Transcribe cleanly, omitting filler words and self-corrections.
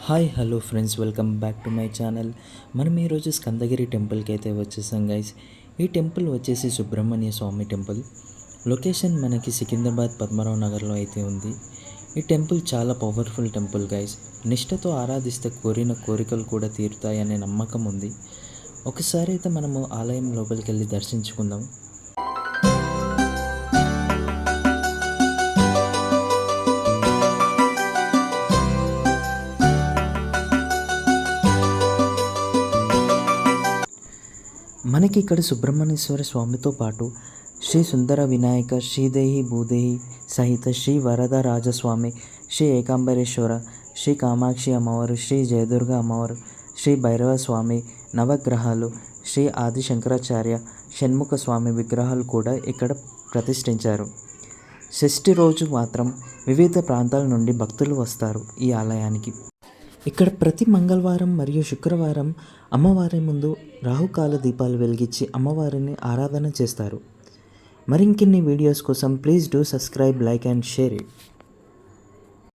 Hi hello friends, welcome back to my channel. మనం ఈరోజు స్కందగిరి టెంపుల్కి అయితే వచ్చేసాం గైస్. ఈ టెంపుల్ వచ్చేసి సుబ్రహ్మణ్య స్వామి టెంపుల్. లొకేషన్ మనకి సికింద్రాబాద్ పద్మరావు నగర్లో అయితే ఉంది. ఈ టెంపుల్ చాలా పవర్ఫుల్ టెంపుల్ గైస్. నిష్ఠతో ఆరాధిస్తే కోరిన కోరికలు కూడా తీరుతాయనే నమ్మకం ఉంది. ఒకసారి అయితే మనము ఆలయం లోపలికి వెళ్ళి దర్శించుకుందాం. మనకి ఇక్కడ సుబ్రహ్మణ్యేశ్వర స్వామితో పాటు శ్రీ సుందర వినాయక, శ్రీదేహి భూదేహి సహిత శ్రీ వరదరాజస్వామి, శ్రీ ఏకాంబరేశ్వర, శ్రీ కామాక్షి అమ్మవారు, శ్రీ జయదుర్గ అమ్మవారు, శ్రీ భైరవ స్వామి, నవగ్రహాలు, శ్రీ ఆది శంకరాచార్య, షణ్ముఖ స్వామి విగ్రహాలు కూడా ఇక్కడ ప్రతిష్ఠించారు. షష్ఠి రోజు మాత్రం వివిధ ప్రాంతాల నుండి భక్తులు వస్తారు ఈ ఆలయానికి. ఇక్కడ ప్రతి మంగళవారం మరియు శుక్రవారం అమ్మవారి ముందు రాహుకాల దీపాలు వెలిగించి అమ్మవారిని ఆరాధన చేస్తారు. మరిన్ని వీడియోస్ కోసం please do subscribe, like and share it.